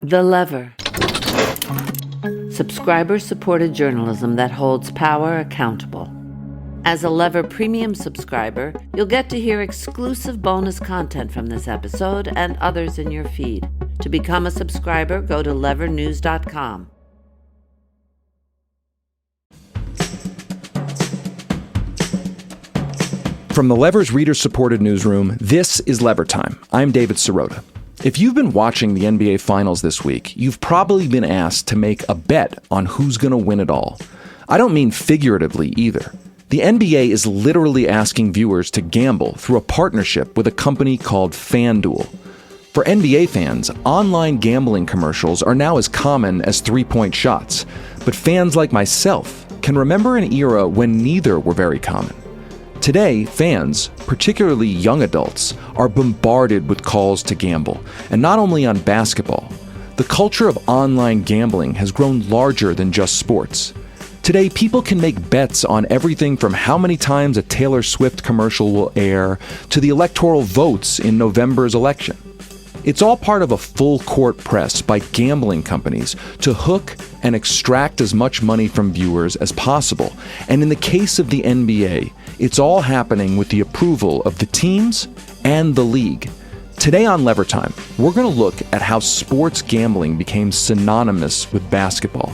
The Lever. Subscriber-supported journalism that holds power accountable. As a Lever Premium subscriber, you'll get to hear exclusive bonus content from this episode and others in your feed. To become a subscriber, go to levernews.com. From the Lever's reader-supported newsroom, this is Lever Time. I'm David Sirota. If you've been watching the NBA Finals this week, you've probably been asked to make a bet on who's going to win it all. I don't mean figuratively either. The NBA is literally asking viewers to gamble through a partnership with a company called FanDuel. For NBA fans, online gambling commercials are now as common as three-point shots, but fans like myself can remember an era when neither were very common. Today, fans, particularly young adults, are bombarded with calls to gamble, and not only on basketball. The culture of online gambling has grown larger than just sports. Today, people can make bets on everything from how many times a Taylor Swift commercial will air to the electoral votes in November's election. It's all part of a full-court press by gambling companies to hook and extract as much money from viewers as possible. And in the case of the NBA, it's all happening with the approval of the teams and the league. Today on Lever Time, we're going to look at how sports gambling became synonymous with basketball.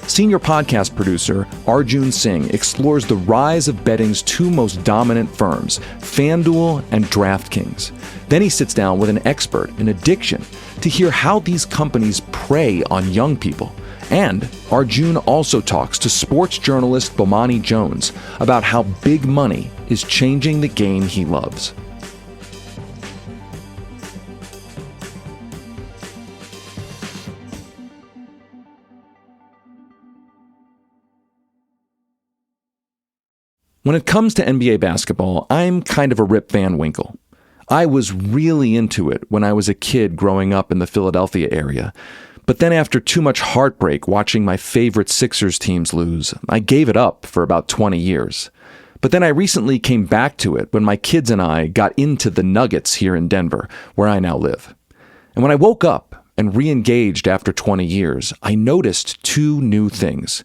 Senior podcast producer Arjun Singh explores the rise of betting's two most dominant firms, FanDuel and DraftKings. Then he sits down with an expert in addiction to hear how these companies prey on young people. And Arjun also talks to sports journalist Bomani Jones about how big money is changing the game he loves. When it comes to NBA basketball, I'm kind of a Rip Van Winkle. I was really into it when I was a kid growing up in the Philadelphia area. But then after too much heartbreak watching my favorite Sixers teams lose, I gave it up for about 20 years. But then I recently came back to it when my kids and I got into the Nuggets here in Denver, where I now live. And when I woke up and re-engaged after 20 years, I noticed two new things.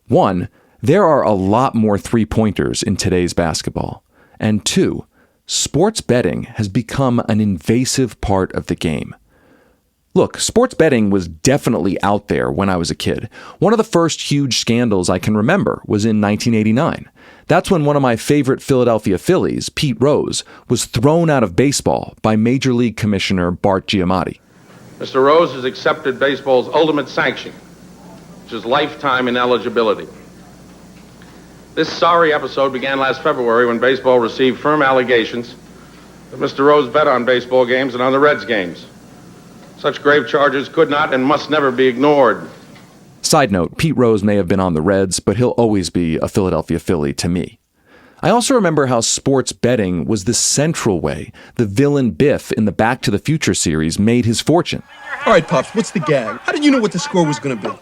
One, there are a lot more three-pointers in today's basketball. And two, sports betting has become an invasive part of the game. Look, sports betting was definitely out there when I was a kid. One of the first huge scandals I can remember was in 1989. That's when one of my favorite Philadelphia Phillies, Pete Rose, was thrown out of baseball by Major League Commissioner Bart Giamatti. Mr. Rose has accepted baseball's ultimate sanction, which is lifetime ineligibility. This sorry episode began last February when baseball received firm allegations that Mr. Rose bet on baseball games and on the Reds games. Such grave charges could not and must never be ignored. Side note, Pete Rose may have been on the Reds, but he'll always be a Philadelphia Philly to me. I also remember how sports betting was the central way the villain Biff in the Back to the Future series made his fortune. All right, Pops, what's the gag? How did you know what the score was going to be?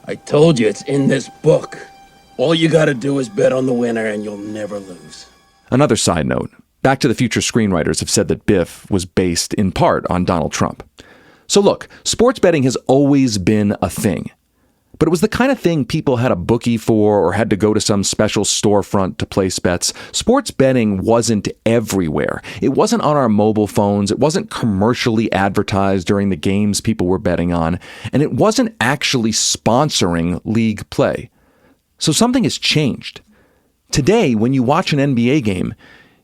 I told you, it's in this book. All you gotta do is bet on the winner and you'll never lose. Another side note, Back to the Future screenwriters have said that Biff was based in part on Donald Trump. So look, sports betting has always been a thing. But it was the kind of thing people had a bookie for or had to go to some special storefront to place bets. Sports betting wasn't everywhere. It wasn't on our mobile phones. It wasn't commercially advertised during the games people were betting on. And it wasn't actually sponsoring league play. So something has changed. Today, when you watch an NBA game,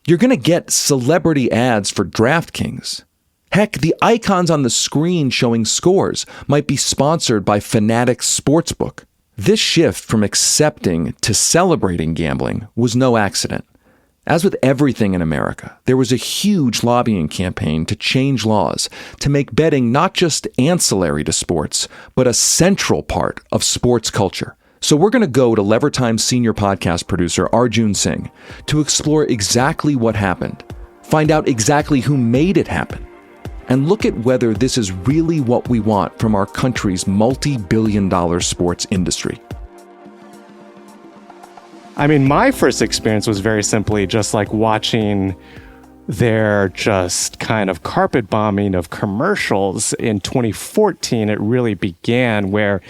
you're going to get celebrity ads for DraftKings. Heck, the icons on the screen showing scores might be sponsored by Fanatics Sportsbook. This shift from accepting to celebrating gambling was no accident. As with everything in America, there was a huge lobbying campaign to change laws to make betting not just ancillary to sports, but a central part of sports culture. So we're going to go to Lever Time's senior podcast producer, Arjun Singh, to explore exactly what happened, find out exactly who made it happen, and look at whether this is really what we want from our country's multi-billion-dollar sports industry. I mean, my first experience was very simply just like watching their just kind of carpet bombing of commercials in 2014, it really began where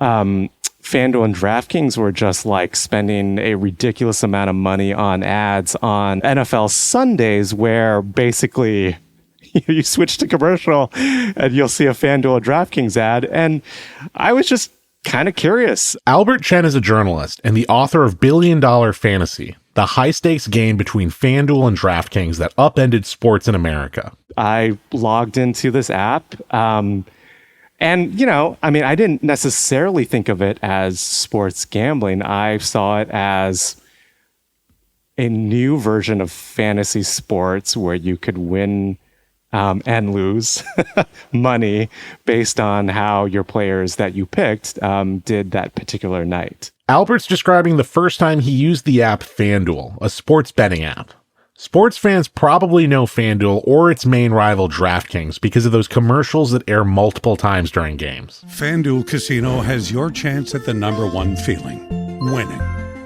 FanDuel and DraftKings were just like spending a ridiculous amount of money on ads on NFL Sundays, where basically you switch to commercial and you'll see a FanDuel or DraftKings ad. And I was just kind of curious. Albert Chen is a journalist and the author of Billion Dollar Fantasy, the high-stakes game between FanDuel and DraftKings that upended sports in America. I logged into this app, and, I didn't necessarily think of it as sports gambling. I saw it as a new version of fantasy sports where you could win and lose money based on how your players that you picked did that particular night. Albert's describing the first time he used the app FanDuel, a sports betting app. Sports fans probably know FanDuel or its main rival DraftKings because of those commercials that air multiple times during games. FanDuel Casino has your chance at the number one feeling, winning.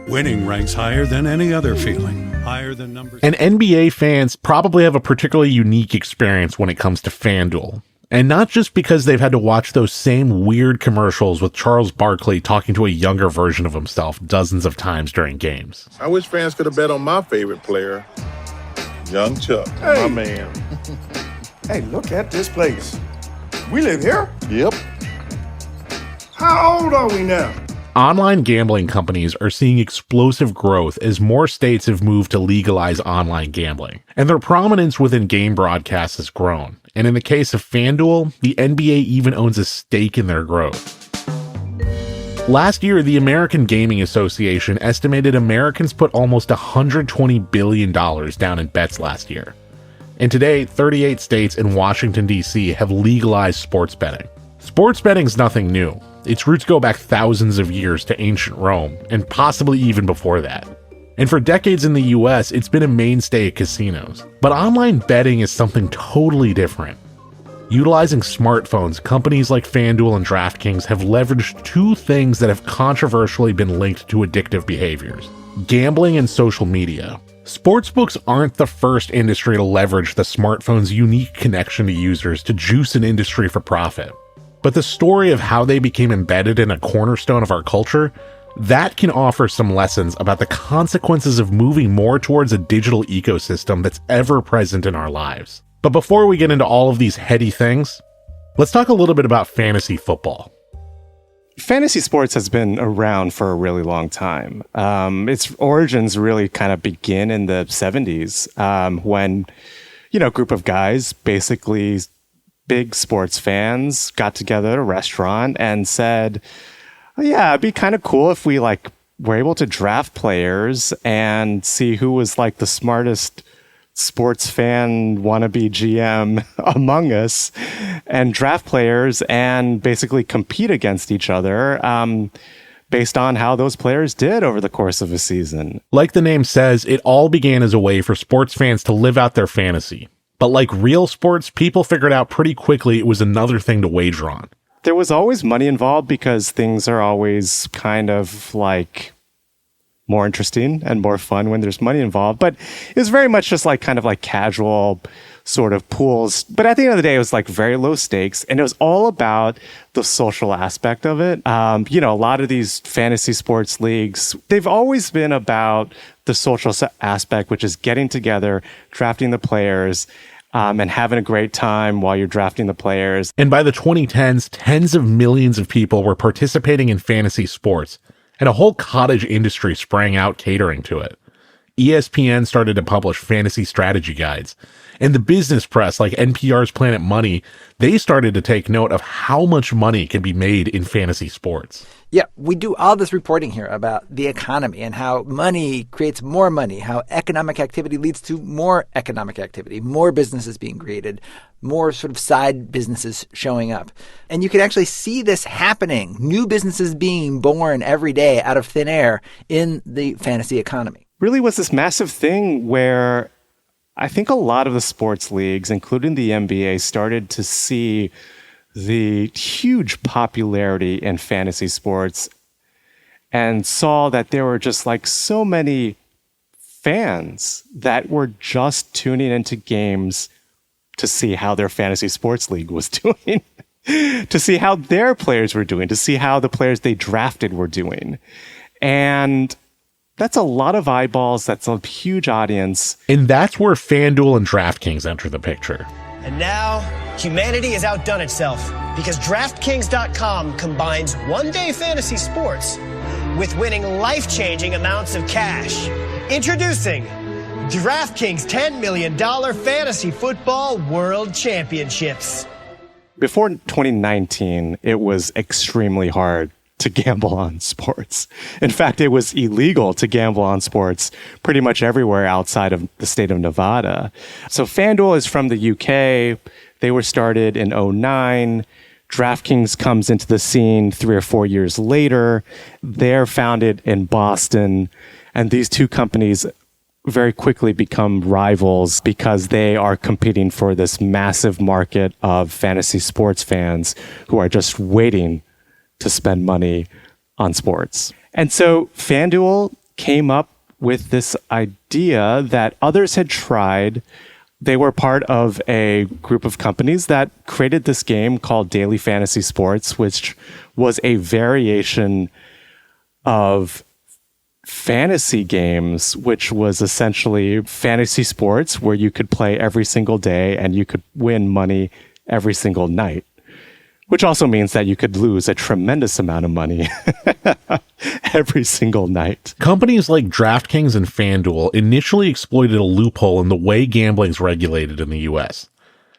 Winning ranks higher than any other feeling. Higher than numbers. And NBA fans probably have a particularly unique experience when it comes to FanDuel. And not just because they've had to watch those same weird commercials with Charles Barkley talking to a younger version of himself dozens of times during games. I wish fans could have bet on my favorite player, Young Chuck. Hey, my man. Hey, look at this place. We live here? Yep. How old are we now? Online gambling companies are seeing explosive growth as more states have moved to legalize online gambling, and their prominence within game broadcasts has grown. And in the case of FanDuel, the NBA even owns a stake in their growth. Last year, the American Gaming Association estimated Americans put almost $120 billion down in bets last year. And today, 38 states and Washington, D.C. have legalized sports betting. Sports betting's nothing new. Its roots go back thousands of years to ancient Rome, and possibly even before that. And for decades in the US, it's been a mainstay at casinos. But online betting is something totally different. Utilizing smartphones, companies like FanDuel and DraftKings have leveraged two things that have controversially been linked to addictive behaviors: gambling and social media. Sportsbooks aren't the first industry to leverage the smartphone's unique connection to users to juice an industry for profit. But the story of how they became embedded in a cornerstone of our culture, that can offer some lessons about the consequences of moving more towards a digital ecosystem that's ever present in our lives. But before we get into all of these heady things, let's talk a little bit about fantasy football. Fantasy sports has been around for a really long time. Its origins really kind of begin in the 70s when, a group of guys, basically big sports fans, got together at a restaurant and said, oh, yeah, it'd be kind of cool if we were able to draft players and see who was the smartest sports fan wannabe GM among us, and draft players and basically compete against each other based on how those players did over the course of a season. Like the name says, it all began as a way for sports fans to live out their fantasy. But like real sports, people figured out pretty quickly it was another thing to wager on. There was always money involved because things are always kind of more interesting and more fun when there's money involved. But it was very much just kind of casual sort of pools. But at the end of the day, it was very low stakes. And it was all about the social aspect of it. A lot of these fantasy sports leagues, they've always been about the social aspect, which is getting together, drafting the players, and having a great time while you're drafting the players. And by the 2010s, tens of millions of people were participating in fantasy sports, and a whole cottage industry sprang out catering to it. ESPN started to publish fantasy strategy guides, and the business press like NPR's Planet Money, they started to take note of how much money can be made in fantasy sports. Yeah, we do all this reporting here about the economy and how money creates more money, how economic activity leads to more economic activity, more businesses being created, more sort of side businesses showing up. And you can actually see this happening, new businesses being born every day out of thin air in the fantasy economy. Really was this massive thing where I think a lot of the sports leagues, including the NBA, started to see the huge popularity in fantasy sports and saw that there were just so many fans that were just tuning into games to see how their fantasy sports league was doing, to see how their players were doing, to see how the players they drafted were doing. And that's a lot of eyeballs. That's a huge audience. And that's where FanDuel and DraftKings enter the picture. And now, humanity has outdone itself because DraftKings.com combines one-day fantasy sports with winning life-changing amounts of cash. Introducing DraftKings $10 million Fantasy Football World Championships. Before 2019, it was extremely hard to gamble on sports. In fact, it was illegal to gamble on sports pretty much everywhere outside of the state of Nevada. So FanDuel is from the UK. They were started in 2009. DraftKings comes into the scene 3 or 4 years later. They're founded in Boston. And these two companies very quickly become rivals because they are competing for this massive market of fantasy sports fans who are just waiting to spend money on sports. And so FanDuel came up with this idea that others had tried. They were part of a group of companies that created this game called Daily Fantasy Sports, which was a variation of fantasy games, which was essentially fantasy sports where you could play every single day and you could win money every single night. Which also means that you could lose a tremendous amount of money every single night. Companies like DraftKings and FanDuel initially exploited a loophole in the way gambling is regulated in the U.S.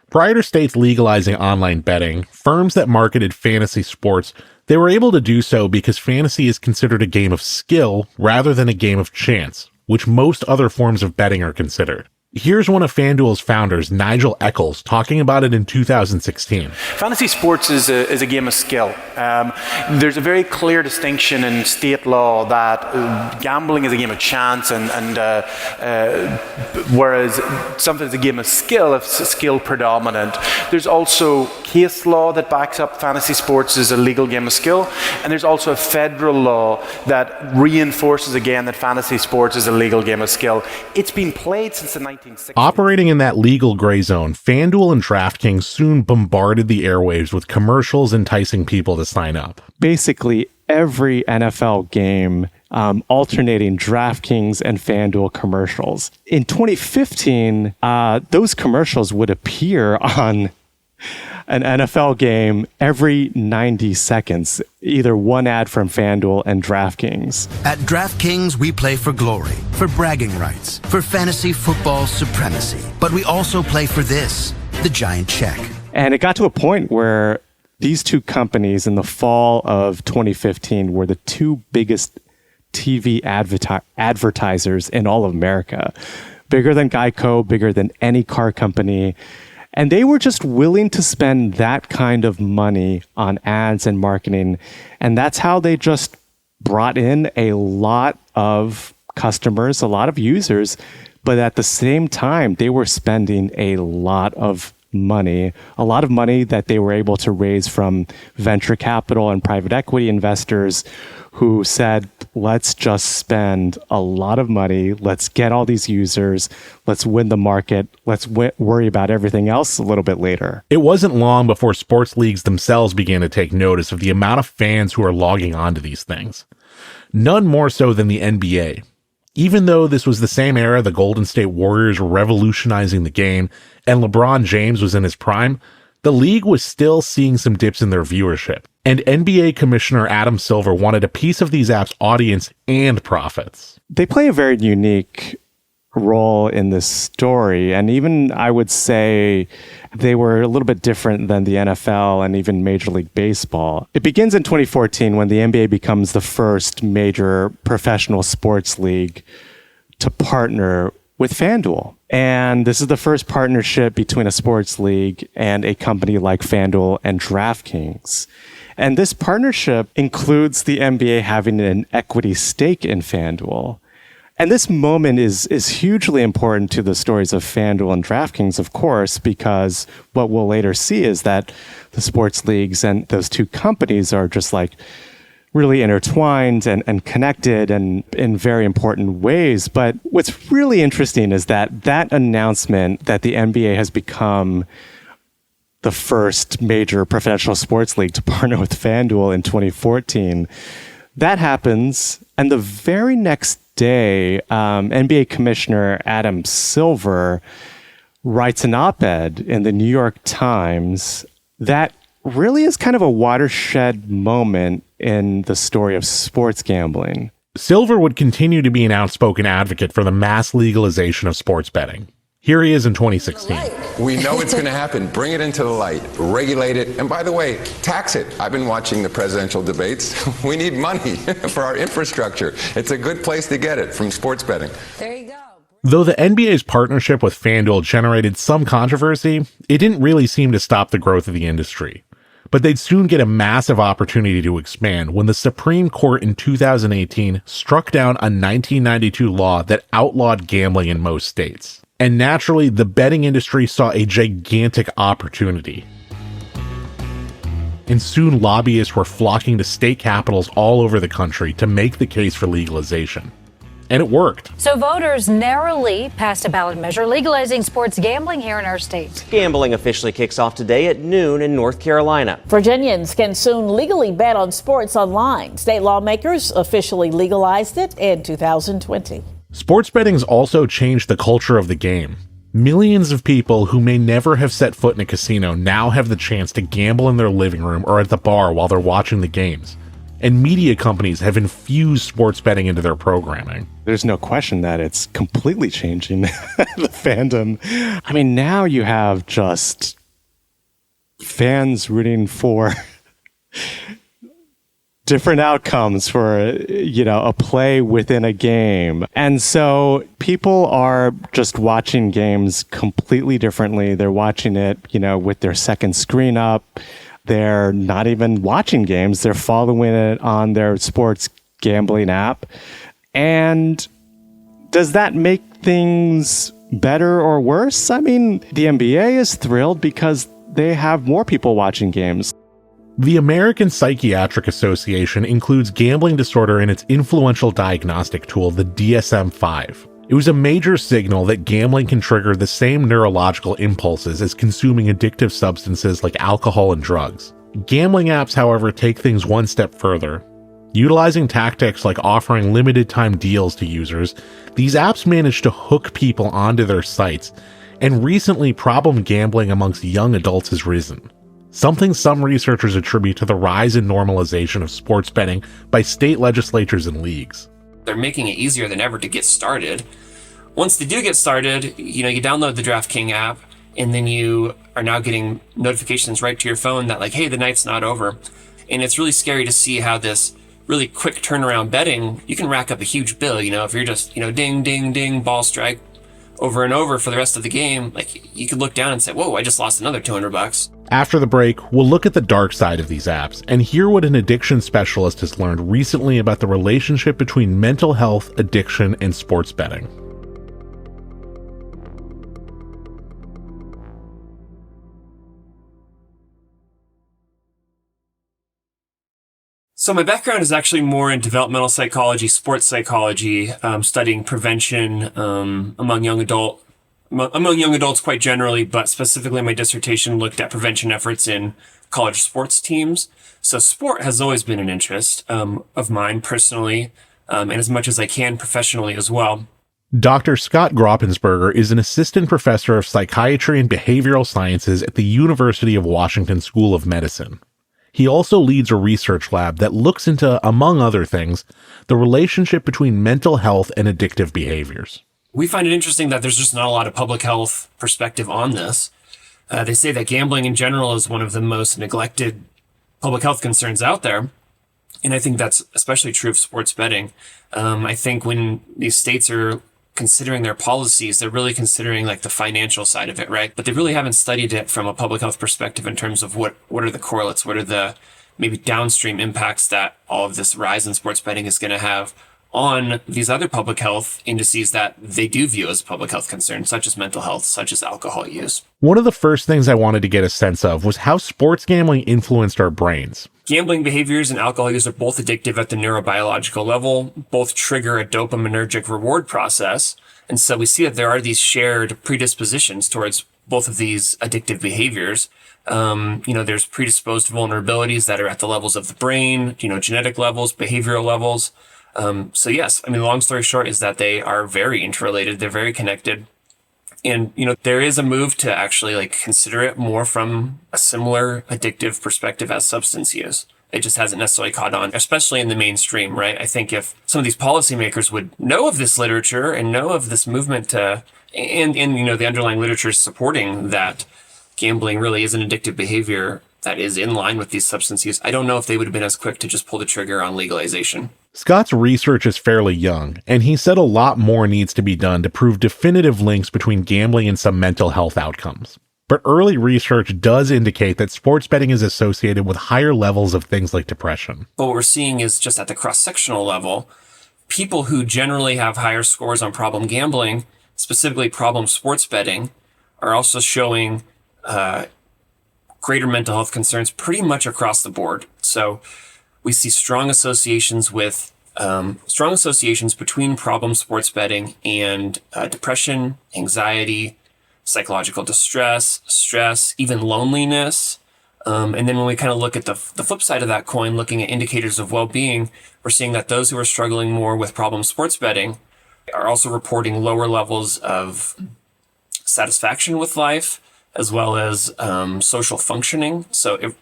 Prior to states legalizing online betting, firms that marketed fantasy sports, they were able to do so because fantasy is considered a game of skill rather than a game of chance, which most other forms of betting are considered. Here's one of FanDuel's founders, Nigel Eccles, talking about it in 2016. Fantasy sports is a game of skill. There's a very clear distinction in state law that gambling is a game of chance, and whereas something is a game of skill, if it's skill predominant. There's also case law that backs up fantasy sports as a legal game of skill, and there's also a federal law that reinforces again that fantasy sports is a legal game of skill. It's been played since the 1960s. Operating in that legal gray zone, FanDuel and DraftKings soon bombarded the airwaves with commercials enticing people to sign up. Basically, every NFL game alternating DraftKings and FanDuel commercials. In 2015, those commercials would appear on an NFL game every 90 seconds, either one ad from FanDuel and DraftKings. At DraftKings, we play for glory, for bragging rights, for fantasy football supremacy. But we also play for this, the giant check. And it got to a point where these two companies in the fall of 2015 were the two biggest TV advertisers in all of America. Bigger than Geico, bigger than any car company. And they were just willing to spend that kind of money on ads and marketing. And that's how they just brought in a lot of customers, a lot of users. But at the same time, they were spending a lot of money that they were able to raise from venture capital and private equity investors who said, let's just spend a lot of money. Let's get all these users. Let's win the market. Let's worry about everything else a little bit later. It wasn't long before sports leagues themselves began to take notice of the amount of fans who are logging on to these things. None more so than the NBA. Even though this was the same era the Golden State Warriors were revolutionizing the game and LeBron James was in his prime, the league was still seeing some dips in their viewership. And NBA Commissioner Adam Silver wanted a piece of these apps' audience and profits. They play a very unique role in this story. And even I would say they were a little bit different than the NFL and even Major League Baseball. It begins in 2014 when the NBA becomes the first major professional sports league to partner with FanDuel. And this is the first partnership between a sports league and a company like FanDuel and DraftKings. And this partnership includes the NBA having an equity stake in FanDuel. And this moment is hugely important to the stories of FanDuel and DraftKings, of course, because what we'll later see is that the sports leagues and those two companies are just like really intertwined and connected and in very important ways. But what's really interesting is that announcement that the NBA has become the first major professional sports league to partner with FanDuel in 2014, that happens. And the very next day, NBA Commissioner Adam Silver writes an op-ed in the New York Times that really is kind of a watershed moment in the story of sports gambling. Silver would continue to be an outspoken advocate for the mass legalization of sports betting. Here he is in 2016. We know it's going to happen. Bring it into the light. Regulate it. And by the way, tax it. I've been watching the presidential debates. We need money for our infrastructure. It's a good place to get it, from sports betting. There you go. Though the NBA's partnership with FanDuel generated some controversy, it didn't really seem to stop the growth of the industry. But they'd soon get a massive opportunity to expand when the Supreme Court in 2018 struck down a 1992 law that outlawed gambling in most states. And naturally, the betting industry saw a gigantic opportunity. And soon lobbyists were flocking to state capitals all over the country to make the case for legalization. And it worked. So voters narrowly passed a ballot measure legalizing sports gambling here in our state. Gambling officially kicks off today at noon in North Carolina. Virginians can soon legally bet on sports online. State lawmakers officially legalized it in 2020. Sports betting's also changed the culture of the game. Millions of people who may never have set foot in a casino now have the chance to gamble in their living room or at the bar while they're watching the games. And media companies have infused sports betting into their programming. There's no question that it's completely changing the fandom. I mean, now you have just fans rooting for different outcomes for, a play within a game. And so people are just watching games completely differently. They're watching it, with their second screen up. They're not even watching games. They're following it on their sports gambling app. And does that make things better or worse? I mean, the NBA is thrilled because they have more people watching games. The American Psychiatric Association includes gambling disorder in its influential diagnostic tool, the DSM-5. It was a major signal that gambling can trigger the same neurological impulses as consuming addictive substances like alcohol and drugs. Gambling apps, however, take things one step further. Utilizing tactics like offering limited time deals to users, these apps manage to hook people onto their sites, and recently problem gambling amongst young adults has risen. Something some researchers attribute to the rise in normalization of sports betting by state legislatures and leagues. They're making it easier than ever to get started. Once they do get started, you download the DraftKings app, and then you are now getting notifications right to your phone that hey, the night's not over. And it's really scary to see how this really quick turnaround betting, you can rack up a huge bill. If you're just, ding, ding, ding, ball strike over and over for the rest of the game, you could look down and say, whoa, I just lost another $200. After the break, we'll look at the dark side of these apps and hear what an addiction specialist has learned recently about the relationship between mental health, addiction, and sports betting. So my background is actually more in developmental psychology, sports psychology, studying prevention among young adults quite generally, but specifically my dissertation looked at prevention efforts in college sports teams. So sport has always been an interest of mine personally, and as much as I can professionally as well. Dr. Scott Groppensberger is an assistant professor of psychiatry and behavioral sciences at the University of Washington School of Medicine. He also leads a research lab that looks into, among other things, the relationship between mental health and addictive behaviors. We find it interesting that there's just not a lot of public health perspective on this. They say that gambling in general is one of the most neglected public health concerns out there. And I think that's especially true of sports betting. I think when these states are considering their policies, they're really considering the financial side of it, right? But they really haven't studied it from a public health perspective in terms of what are the correlates, what are the maybe downstream impacts that all of this rise in sports betting is going to have on these other public health indices that they do view as public health concerns, such as mental health, such as alcohol use. One of the first things I wanted to get a sense of was how sports gambling influenced our brains. Gambling behaviors and alcohol use are both addictive at the neurobiological level, both trigger a dopaminergic reward process. And so we see that there are these shared predispositions towards both of these addictive behaviors. There's predisposed vulnerabilities that are at the levels of the brain, genetic levels, behavioral levels. So yes, the long story short is that they are very interrelated. They're very connected. And, there is a move to actually consider it more from a similar addictive perspective as substance use. It just hasn't necessarily caught on, especially in the mainstream, right? I think if some of these policymakers would know of this literature and know of this movement and the underlying literature supporting that gambling really is an addictive behavior that is in line with these substance use, I don't know if they would have been as quick to just pull the trigger on legalization. Scott's research is fairly young, and he said a lot more needs to be done to prove definitive links between gambling and some mental health outcomes. But early research does indicate that sports betting is associated with higher levels of things like depression. But what we're seeing is just at the cross-sectional level, people who generally have higher scores on problem gambling, specifically problem sports betting, are also showing greater mental health concerns pretty much across the board. So we see strong associations between problem sports betting and depression, anxiety, psychological distress, stress, even loneliness. And then when we kind of look at the flip side of that coin, looking at indicators of well-being, we're seeing that those who are struggling more with problem sports betting are also reporting lower levels of satisfaction with life, as well as social functioning. So it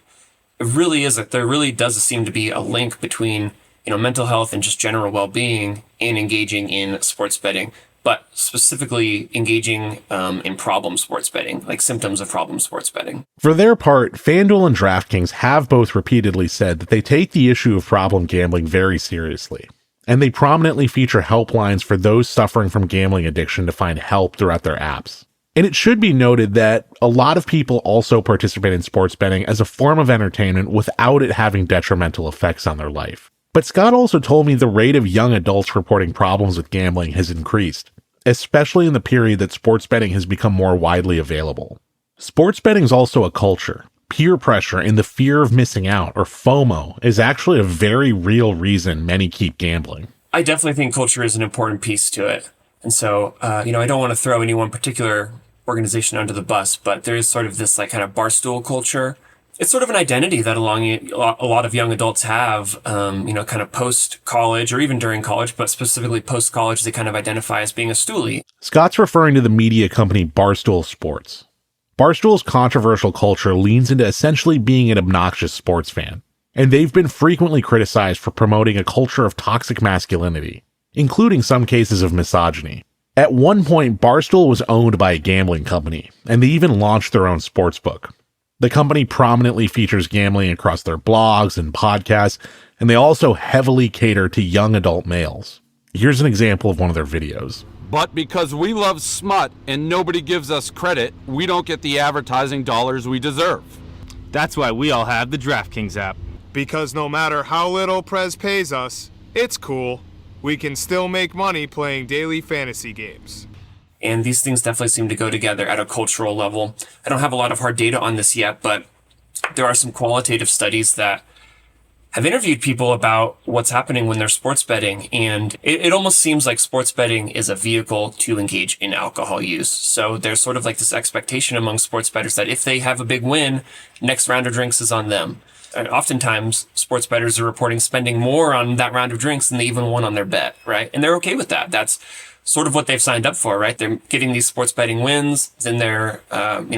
really is there really does seem to be a link between mental health and just general well-being and engaging in sports betting, but specifically engaging in problem sports betting, like symptoms of problem sports betting. For their part, FanDuel and DraftKings have both repeatedly said that they take the issue of problem gambling very seriously, and they prominently feature helplines for those suffering from gambling addiction to find help throughout their apps. And it should be noted that a lot of people also participate in sports betting as a form of entertainment without it having detrimental effects on their life. But Scott also told me the rate of young adults reporting problems with gambling has increased, especially in the period that sports betting has become more widely available. Sports betting is also a culture. Peer pressure and the fear of missing out, or FOMO, is actually a very real reason many keep gambling. I definitely think culture is an important piece to it. And so, I don't want to throw any one particular organization under the bus, but there is sort of this kind of barstool culture. It's sort of an identity that a lot of young adults have, kind of post-college or even during college, but specifically post-college, they kind of identify as being a stoolie. Scott's referring to the media company Barstool Sports. Barstool's controversial culture leans into essentially being an obnoxious sports fan, and they've been frequently criticized for promoting a culture of toxic masculinity, including some cases of misogyny. At one point, Barstool was owned by a gambling company, and they even launched their own sportsbook. The company prominently features gambling across their blogs and podcasts, and they also heavily cater to young adult males. Here's an example of one of their videos. But because we love smut and nobody gives us credit, we don't get the advertising dollars we deserve. That's why we all have the DraftKings app. Because no matter how little Prez pays us, it's cool. We can still make money playing daily fantasy games. And these things definitely seem to go together at a cultural level. I don't have a lot of hard data on this yet, but there are some qualitative studies that have interviewed people about what's happening when they're sports betting. And it almost seems like sports betting is a vehicle to engage in alcohol use. So there's sort of this expectation among sports bettors that if they have a big win, next round of drinks is on them. And oftentimes, sports bettors are reporting spending more on that round of drinks than they even won on their bet, right? And they're okay with that. That's sort of what they've signed up for, right? They're getting these sports betting wins, then they're,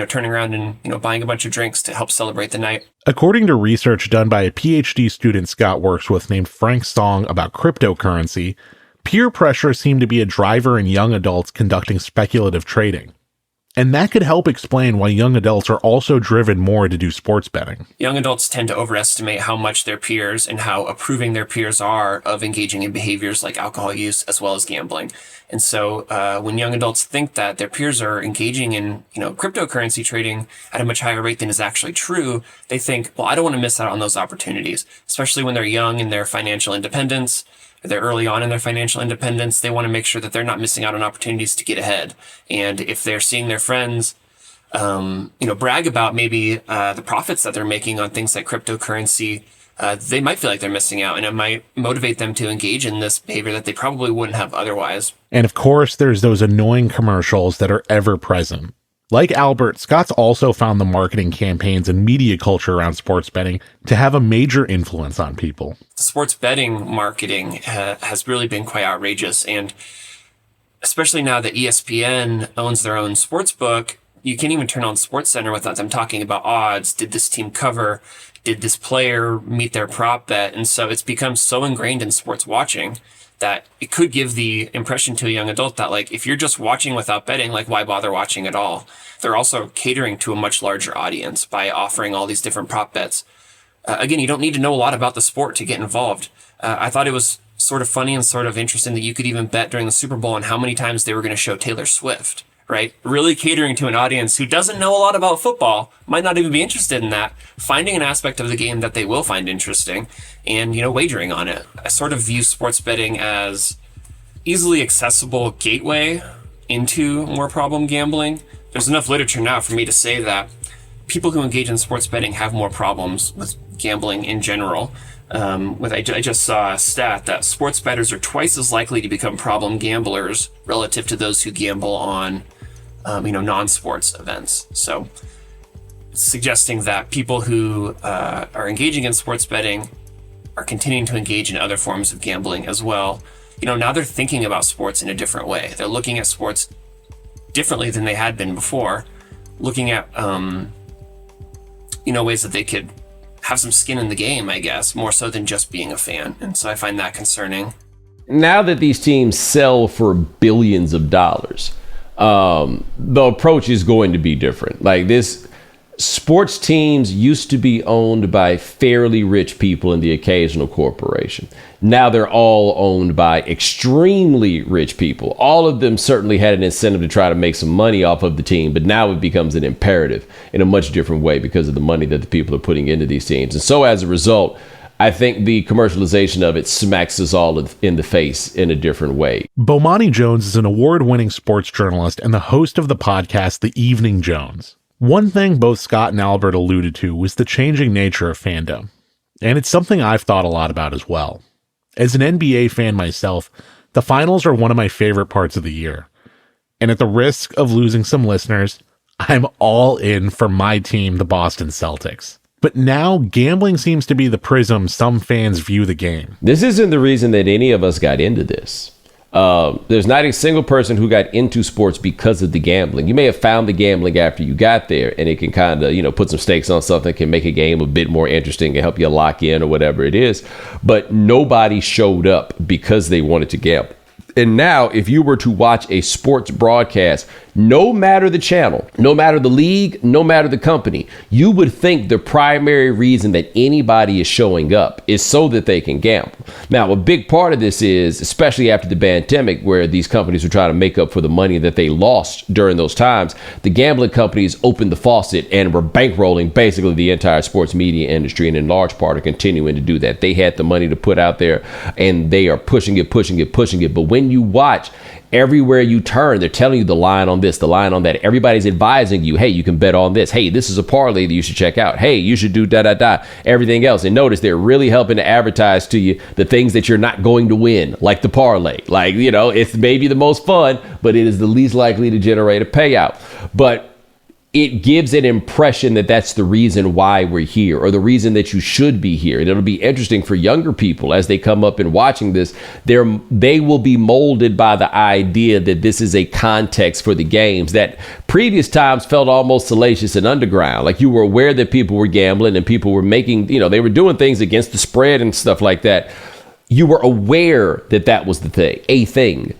turning around and, buying a bunch of drinks to help celebrate the night. According to research done by a PhD student Scott works with named Frank Song about cryptocurrency, peer pressure seemed to be a driver in young adults conducting speculative trading. And that could help explain why young adults are also driven more to do sports betting. Young adults tend to overestimate how much their peers and how approving their peers are of engaging in behaviors like alcohol use as well as gambling. And so when young adults think that their peers are engaging in, cryptocurrency trading at a much higher rate than is actually true, they think, well, I don't want to miss out on those opportunities, especially when they're young in their financial independence. they're early on in their financial independence. They want to make sure that they're not missing out on opportunities to get ahead. And if they're seeing their friends, brag about maybe the profits that they're making on things like cryptocurrency, they might feel like they're missing out, and it might motivate them to engage in this behavior that they probably wouldn't have otherwise. And of course, there's those annoying commercials that are ever present. Like Albert, Scott's also found the marketing campaigns and media culture around sports betting to have a major influence on people. Sports betting marketing has really been quite outrageous, and especially now that ESPN owns their own sports book, you can't even turn on SportsCenter without them talking about odds. Did this team cover? Did this player meet their prop bet? And so it's become so ingrained in sports watching that it could give the impression to a young adult that, like, if you're just watching without betting, like, why bother watching at all? They're also catering to a much larger audience by offering all these different prop bets. Again, you don't need to know a lot about the sport to get involved. I thought it was sort of funny and sort of interesting that you could even bet during the Super Bowl on how many times they were going to show Taylor Swift, right? Really catering to an audience who doesn't know a lot about football, might not even be interested in that, finding an aspect of the game that they will find interesting and, wagering on it. I sort of view sports betting as easily accessible gateway into more problem gambling. There's enough literature now for me to say that people who engage in sports betting have more problems with gambling in general. I just saw a stat that sports bettors are twice as likely to become problem gamblers relative to those who gamble on, non-sports events. So, suggesting that people who are engaging in sports betting are continuing to engage in other forms of gambling as well. Now they're thinking about sports in a different way. They're looking at sports differently than they had been before, looking at, ways that they could have some skin in the game, I guess, more so than just being a fan. And so I find that concerning. Now that these teams sell for billions of dollars, the approach is going to be different. Like this, sports teams used to be owned by fairly rich people and the occasional corporation. Now they're all owned by extremely rich people. All of them certainly had an incentive to try to make some money off of the team, but now it becomes an imperative in a much different way because of the money that the people are putting into these teams. And so as a result, I think the commercialization of it smacks us all in the face in a different way. Bomani Jones is an award-winning sports journalist and the host of the podcast The Evening Jones. One thing both Scott and Albert alluded to was the changing nature of fandom, and it's something I've thought a lot about as well. As an NBA fan myself, the finals are one of my favorite parts of the year, and at the risk of losing some listeners, I'm all in for my team, the Boston Celtics. But now gambling seems to be the prism some fans view the game. This isn't the reason that any of us got into this. There's not a single person who got into sports because of the gambling. You may have found the gambling after you got there, and it can kind of, put some stakes on something, can make a game a bit more interesting and help you lock in or whatever it is. But nobody showed up because they wanted to gamble. And now, if you were to watch a sports broadcast, no matter the channel, no matter the league, no matter the company, you would think the primary reason that anybody is showing up is so that they can gamble. Now, a big part of this is, especially after the pandemic, where these companies were trying to make up for the money that they lost during those times, the gambling companies opened the faucet and were bankrolling basically the entire sports media industry, and in large part are continuing to do that. They had the money to put out there, and they are pushing it. But when you watch, everywhere you turn, they're telling you the line on this, the line on that. Everybody's advising you, hey, you can bet on this. Hey, this is a parlay that you should check out. Hey, you should do everything else. And notice they're really helping to advertise to you the things that you're not going to win, like the parlay. Like, it's maybe the most fun, but it is the least likely to generate a payout. But it gives an impression that that's the reason why we're here, or the reason that you should be here. And it'll be interesting for younger people as they come up and watching this. They will be molded by the idea that this is a context for the games that previous times felt almost salacious and underground. Like you were aware that people were gambling and people were making, they were doing things against the spread and stuff like that. You were aware that that was a thing.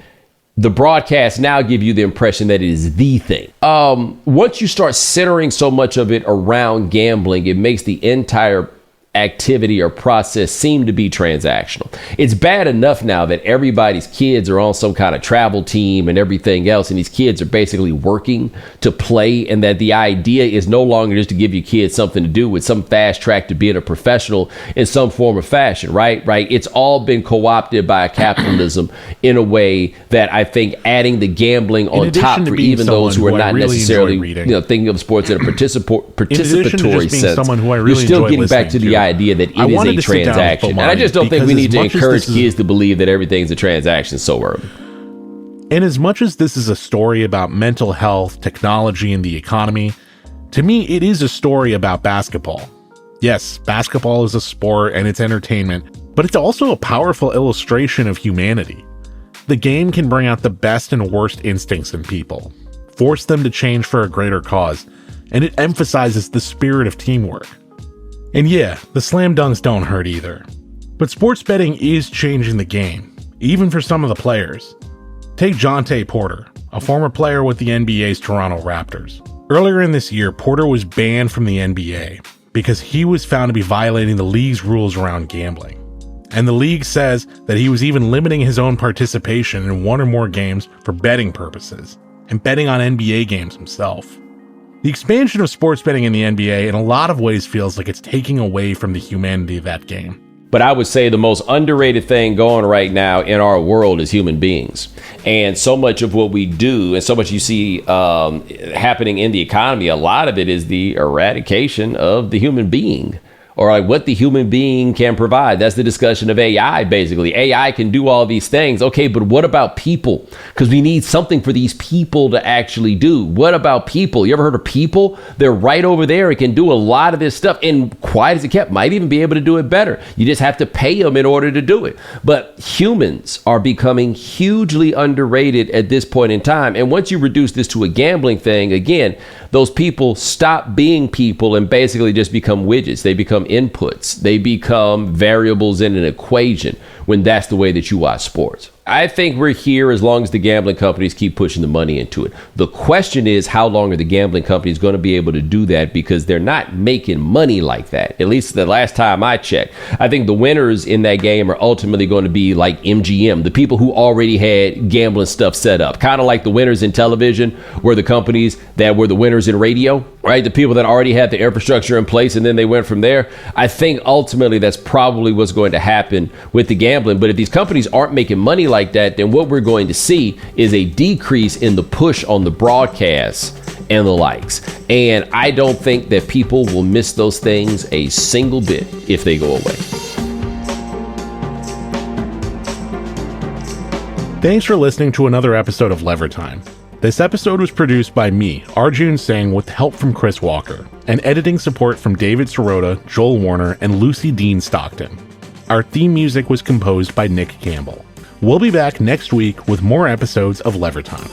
The broadcasts now give you the impression that it is the thing. Once you start centering so much of it around gambling, it makes the entire activity or process seem to be transactional. It's bad enough now that everybody's kids are on some kind of travel team and everything else, and these kids are basically working to play, and that the idea is no longer just to give your kids something to do with some fast track to being a professional in some form or fashion, right? It's all been co-opted by capitalism in a way that I think adding the gambling on top for even those who are not necessarily thinking of sports in a participatory sense, you're still getting back to the idea that it is a transaction. And I just don't think we need to encourage kids to believe that everything's a transaction so early. And as much as this is a story about mental health, technology, and the economy, to me, it is a story about basketball. Yes, basketball is a sport and it's entertainment, but it's also a powerful illustration of humanity. The game can bring out the best and worst instincts in people, force them to change for a greater cause, and it emphasizes the spirit of teamwork. And yeah, the slam dunks don't hurt either. But sports betting is changing the game, even for some of the players. Take Jonte Porter, a former player with the NBA's Toronto Raptors. Earlier in this year, Porter was banned from the NBA because he was found to be violating the league's rules around gambling. And the league says that he was even limiting his own participation in one or more games for betting purposes, and betting on NBA games himself. The expansion of sports betting in the NBA in a lot of ways feels like it's taking away from the humanity of that game. But I would say the most underrated thing going right now in our world is human beings. And so much of what we do and so much you see happening in the economy, a lot of it is the eradication of the human being, or like what the human being can provide. That's the discussion of AI, basically. AI can do all these things. Okay, but what about people? Because we need something for these people to actually do. What about people? You ever heard of people? They're right over there and can do a lot of this stuff. And quiet as it kept, might even be able to do it better. You just have to pay them in order to do it. But humans are becoming hugely underrated at this point in time. And once you reduce this to a gambling thing, again, those people stop being people and basically just become widgets. They become inputs. They become variables in an equation when that's the way that you watch sports. I think we're here as long as the gambling companies keep pushing the money into it. The question is, how long are the gambling companies going to be able to do that? Because they're not making money like that. At least the last time I checked. I think the winners in that game are ultimately going to be like MGM, the people who already had gambling stuff set up. Kind of like the winners in television were the companies that were the winners in radio, right? The people that already had the infrastructure in place and then they went from there. I think ultimately that's probably what's going to happen with the gambling. But if these companies aren't making money like that, then what we're going to see is a decrease in the push on the broadcasts and the likes. And I don't think that people will miss those things a single bit if they go away. Thanks for listening to another episode of Lever Time. This episode was produced by me, Arjun Singh, with help from Chris Walker, and editing support from David Sirota, Joel Warner, and Lucy Dean Stockton. Our theme music was composed by Nick Campbell. We'll be back next week with more episodes of Lever Time.